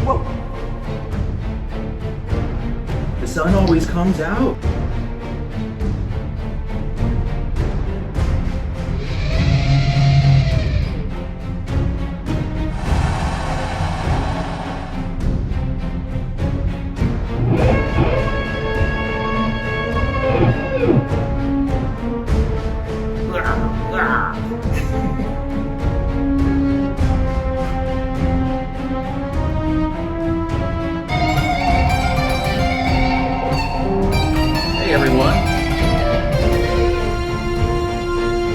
Whoa! The sun always comes out. Hey everyone.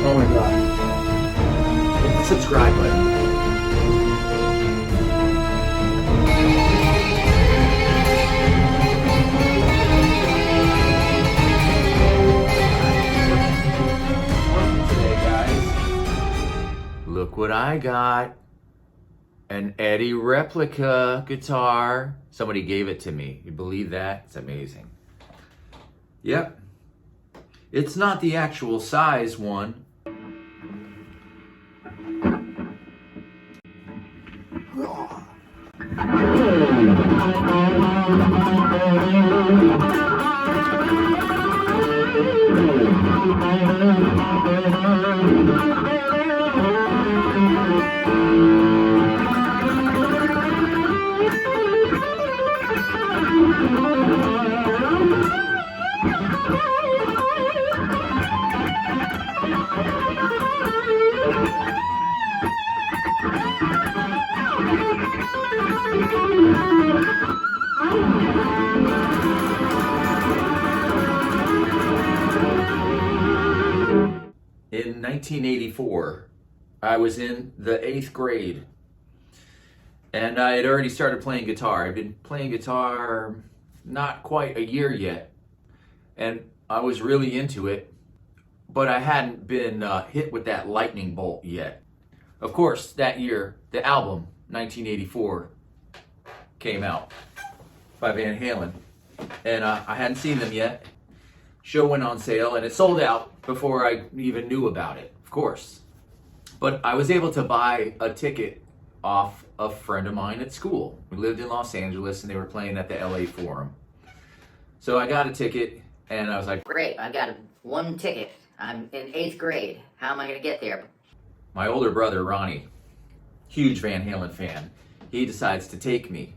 Oh my god. Hit the subscribe button. Today, guys. Look what I got. An Eddie replica guitar. Somebody gave it to me. You believe that? It's amazing. Yep. It's not the actual size one. In 1984, I was in the 8th grade, and I had already started playing guitar. I'd been playing guitar not quite a year yet, and I was really into it, but I hadn't been hit with that lightning bolt yet. Of course, that year, the album, 1984, came out by Van Halen, and I hadn't seen them yet. Show went on sale, and it sold out before I even knew about it, of course. But I was able to buy a ticket off a friend of mine at school. We lived in Los Angeles, and they were playing at the LA Forum. So I got a ticket, and I was like, great, I've got one ticket. I'm in 8th grade. How am I going to get there? my older brother, Ronnie, huge Van Halen fan, he decides to take me.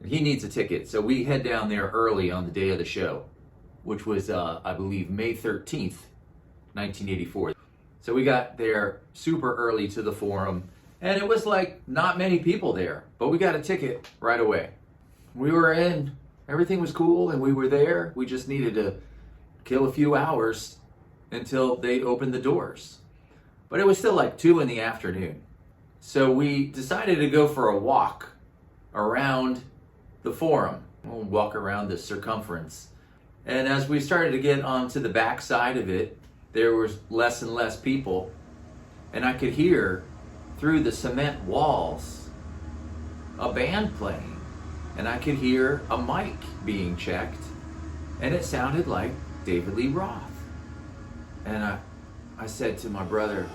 He needs a ticket, so we head down there early on the day of the show, which was, I believe, May 13th, 1984. So we got there super early to the Forum, and it was like not many people there, but we got a ticket right away. We were in, everything was cool, and we were there. We just needed to kill a few hours until they opened the doors. But it was still like 2 in the afternoon. So we decided to go for a walk around the Forum. We'll walk around the circumference. And as we started to get onto the back side of it, there was less and less people. And I could hear through the cement walls a band playing. And I could hear a mic being checked. And it sounded like David Lee Roth. And I said to my brother,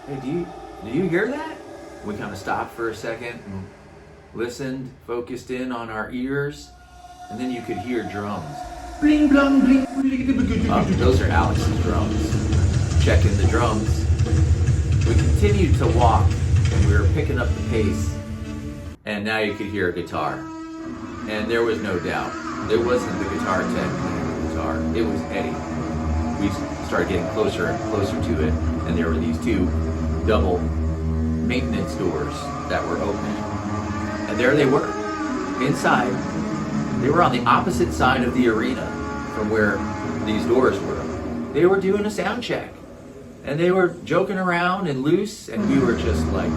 hey, do you hear that? We kind of stopped for a second and listened, focused in on our ears, and then you could hear drums. Bling, blong, bling, bling. Those are Alex's drums. Checking the drums. We continued to walk, and we were picking up the pace, and now you could hear a guitar. And there was no doubt. It wasn't the guitar tech playing the guitar. It was Eddie. We started getting closer and closer to it, and there were these 2 double maintenance doors that were open. And there they were, inside. They were on the opposite side of the arena from where these doors were. They were doing a sound check. And they were joking around and loose, and we were just like,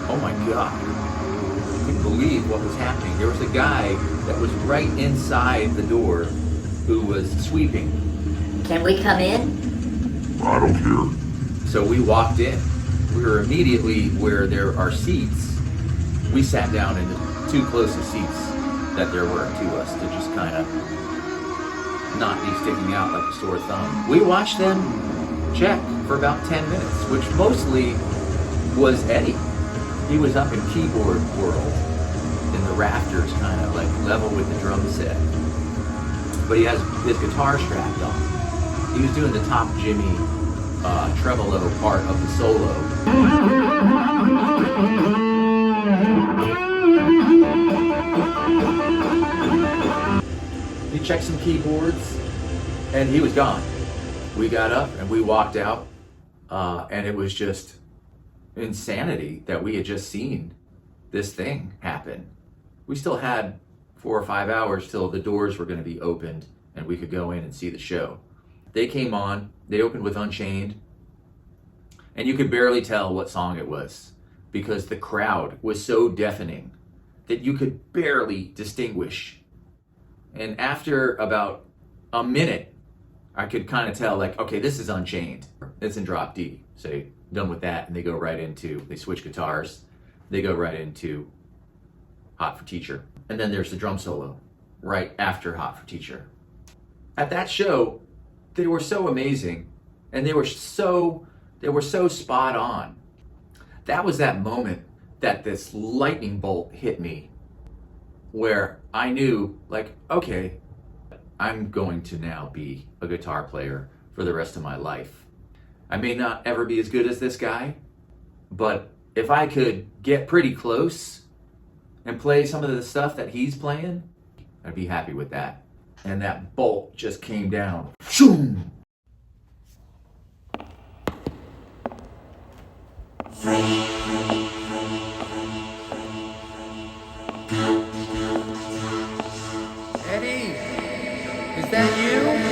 oh my God. I couldn't believe what was happening. There was a guy that was right inside the door who was sweeping. Can we come in? I don't care. So we walked in. We were immediately where there are seats. We sat down in the 2 closest seats that there were to us to just kind of not be sticking out like a sore thumb. We watched them check for about 10 minutes, which mostly was Eddie. He was up in keyboard world in the rafters kind of like level with the drum set. But he has his guitar strapped on. He was doing the top Jimmy tremolo part of the solo. He checked some keyboards and he was gone. We got up and we walked out and it was just insanity that we had just seen this thing happen. We still had 4 or 5 hours till the doors were going to be opened and we could go in and see the show. They came on, they opened with Unchained, and you could barely tell what song it was because the crowd was so deafening that you could barely distinguish. And after about a minute, I could kind of tell, like, okay, this is Unchained. It's in drop D. So done with that, and they go right into, they switch guitars, they go right into Hot for Teacher. And then there's the drum solo right after Hot for Teacher. At that show, they were so amazing, and they were so spot on. That was that moment that this lightning bolt hit me, where I knew, like, okay, I'm going to now be a guitar player for the rest of my life. I may not ever be as good as this guy, but if I could get pretty close and play some of the stuff that he's playing, I'd be happy with that. And that bolt just came down. Shoom! Eddie, is that you?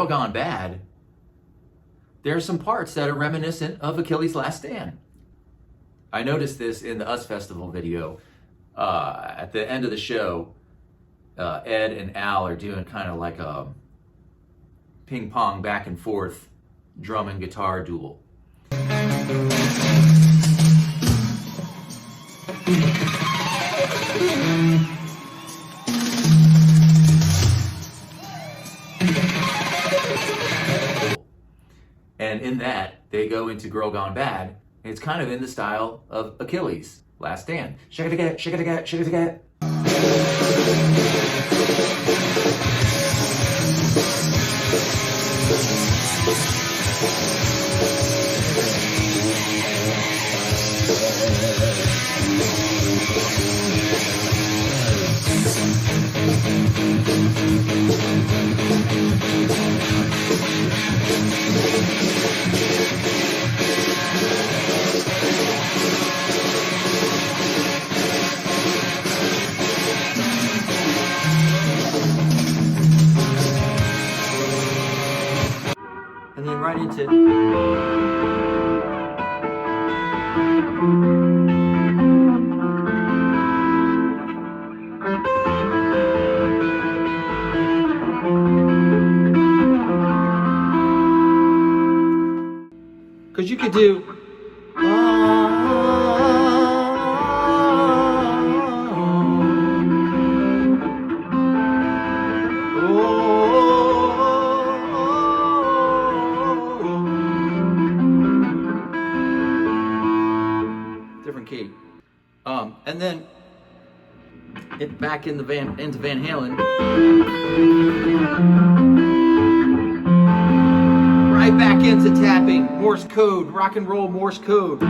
Gone Bad, there are some parts that are reminiscent of Achilles' Last Stand. I noticed this in the Us Festival video. At the end of the show, Ed and Al are doing kind of like a ping pong back and forth drum and guitar duel. And in that, they go into Girl Gone Bad. And it's kind of in the style of Achilles' Last Stand. Shake it again, shake it again, shake it again. And then right into... Because you could do... different key. And then it back into Van Halen. Right back into tapping, Morse code, rock and roll Morse code.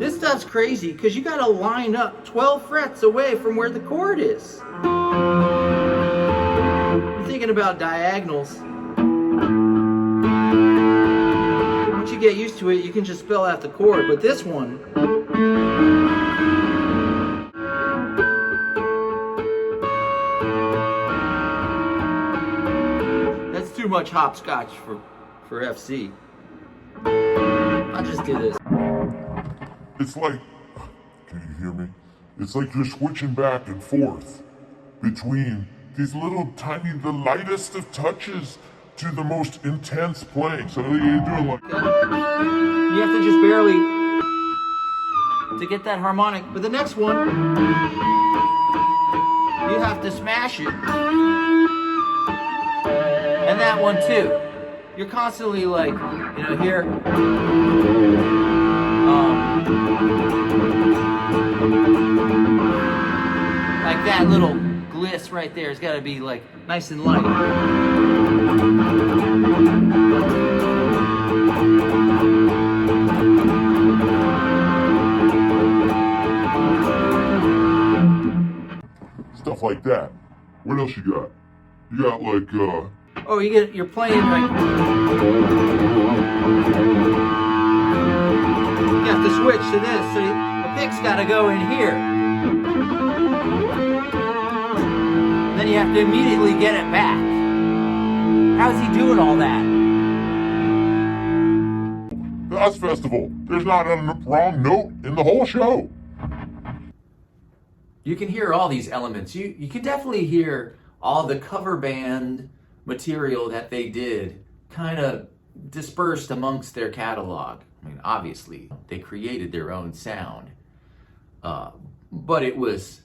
This stuff's crazy because you gotta line up 12 frets away from where the chord is. You're thinking about diagonals. Once you get used to it, you can just spell out the chord, but this one, that's too much hopscotch for FC. I'll just do this. It's like, can you hear me? It's like you're switching back and forth between these little tiny, the lightest of touches to the most intense playing. So you're doing like... You have to just barely to get that harmonic. But the next one, you have to smash it. And that one too. You're constantly like, you know, here. Like that little gliss right there has got to be like nice and light. Stuff like that. What else you got? You got like, Oh, you're playing like... You have to switch to this, so the pick's got to go in here. Then you have to immediately get it back. How's he doing all that? the Us Festival. There's not a wrong note in the whole show. You can hear all these elements. You can definitely hear all the cover band material that they did kind of dispersed amongst their catalog. I mean, obviously, they created their own sound, but it was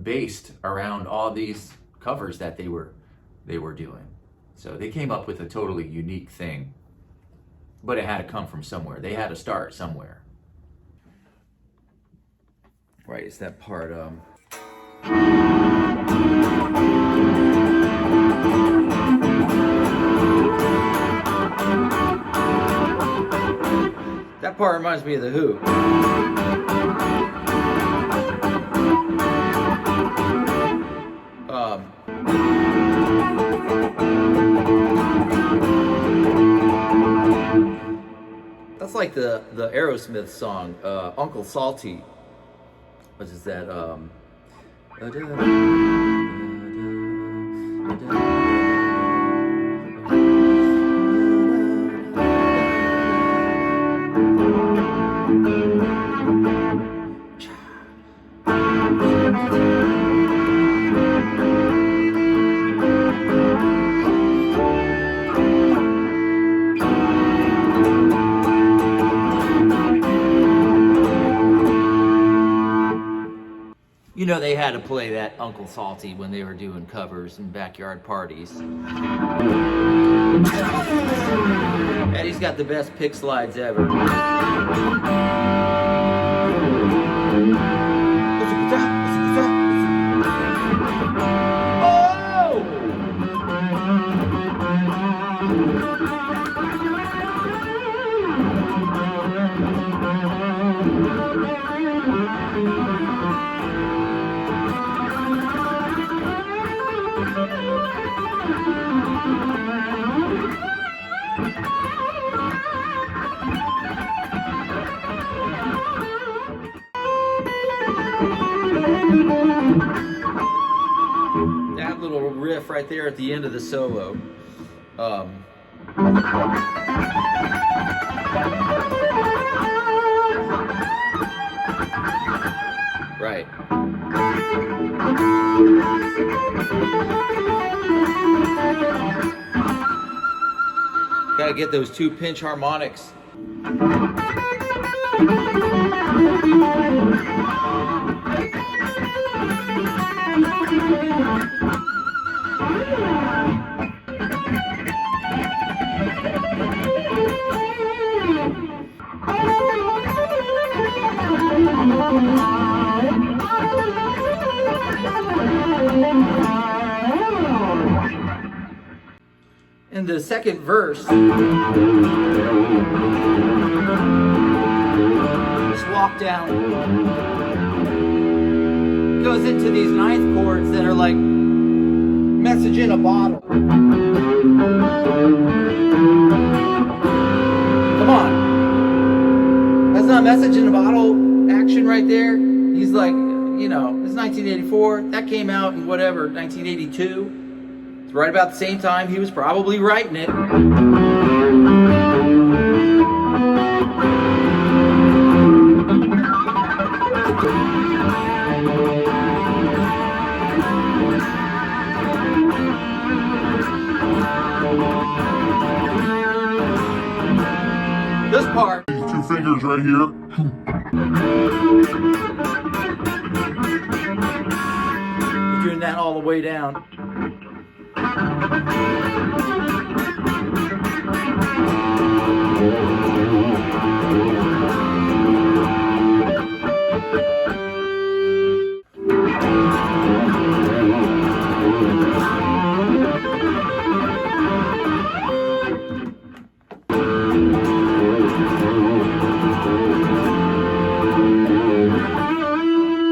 based around all these covers that they were doing. So they came up with a totally unique thing, but it had to come from somewhere. They had to start somewhere. Right, it's that part, that part reminds me of The Who. That's like the Aerosmith song, Uncle Salty, which is that You know they had to play that Uncle Salty when they were doing covers and backyard parties. Eddie's got the best pick slides ever. That little riff right there at the end of the solo. Right. Gotta get those two pinch harmonics. In the second verse, just walk down, goes into these ninth chords that are like message in a bottle. Come on, that's not message in a bottle action right there. He's like, you know, it's 1984, that came out in whatever, 1982. Right about the same time he was probably writing it. This part. These two fingers right here. He's doing that all the way down.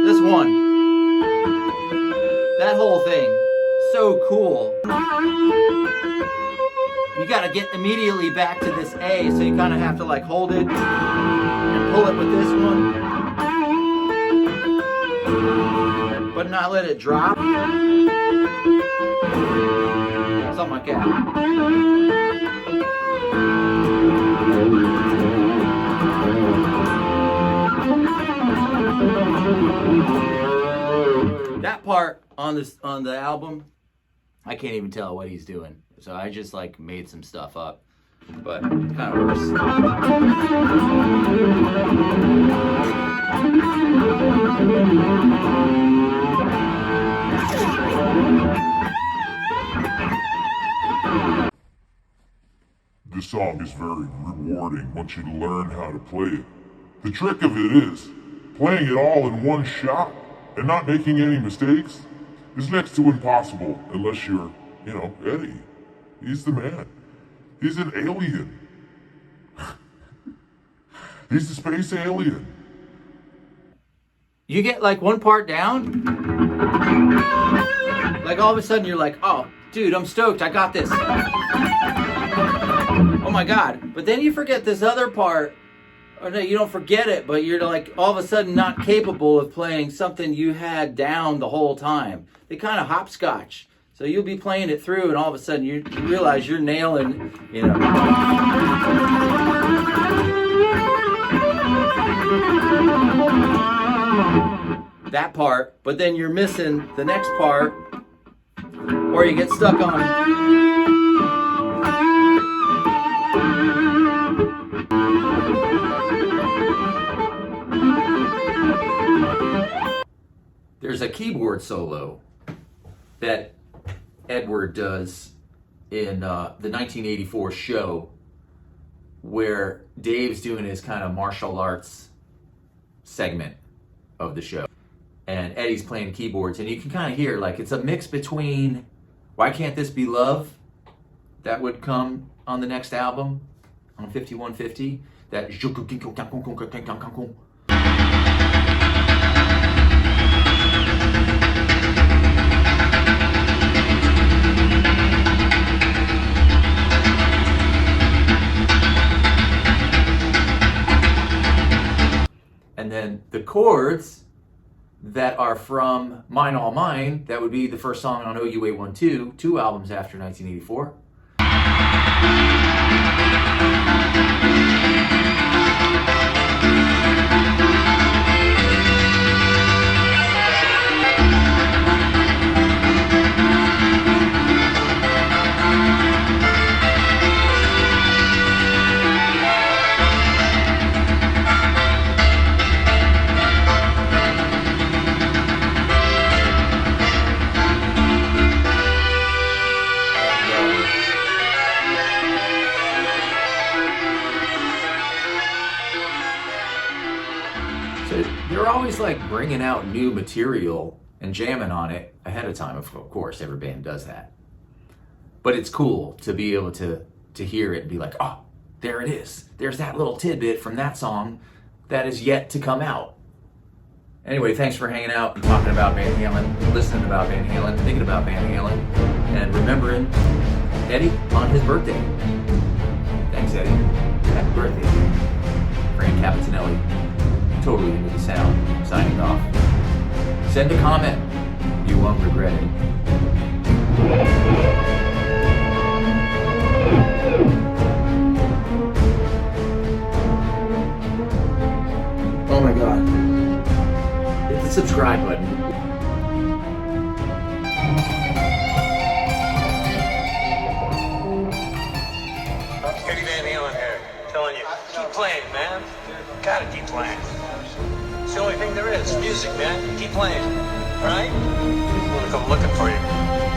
This one, that whole thing, so cool. You gotta get immediately back to this A, so you kind of have to like hold it and pull it with this one, but not let it drop. Something like that. That part on the album, I can't even tell what he's doing. So I just like made some stuff up, but it kind of works. This song is very rewarding once you learn how to play it. The trick of it is, playing it all in one shot and not making any mistakes is next to impossible unless you're, you know, Eddie. He's the man. He's an alien. He's the space alien. You get like one part down, like all of a sudden you're like, oh, dude, I'm stoked, I got this. Oh my God. But then you forget this other part or no, you don't forget it, but you're like all of a sudden not capable of playing something you had down the whole time. They kind of hopscotch. So you'll be playing it through, and all of a sudden you realize you're nailing, you know. That part, but then you're missing the next part, or you get stuck on. There's a keyboard solo that Edward does in the 1984 show where Dave's doing his kind of martial arts segment of the show. And Eddie's playing keyboards, and you can kind of hear, like, it's a mix between Why Can't This Be Love? That would come on the next album, on 5150. That. And then the chords that are from Mine All Mine, that would be the first song on OU812, 2 albums after 1984. They're always like bringing out new material and jamming on it ahead of time. Of course, every band does that. But it's cool to be able to hear it and be like, oh, there it is. There's that little tidbit from that song that is yet to come out. Anyway, thanks for hanging out and talking about Van Halen, listening about Van Halen, thinking about Van Halen, and remembering Eddie on his birthday. Thanks, Eddie. Happy birthday. Fran Capitanelli. Totally into the sound. Signing off. Send a comment. You won't regret it. Oh my God. Hit the subscribe button. Eddie Van Halen here, telling you, keep playing, man. Gotta keep playing. It's the only thing there is. Music, man. Keep playing. All right? I'm gonna come looking for you.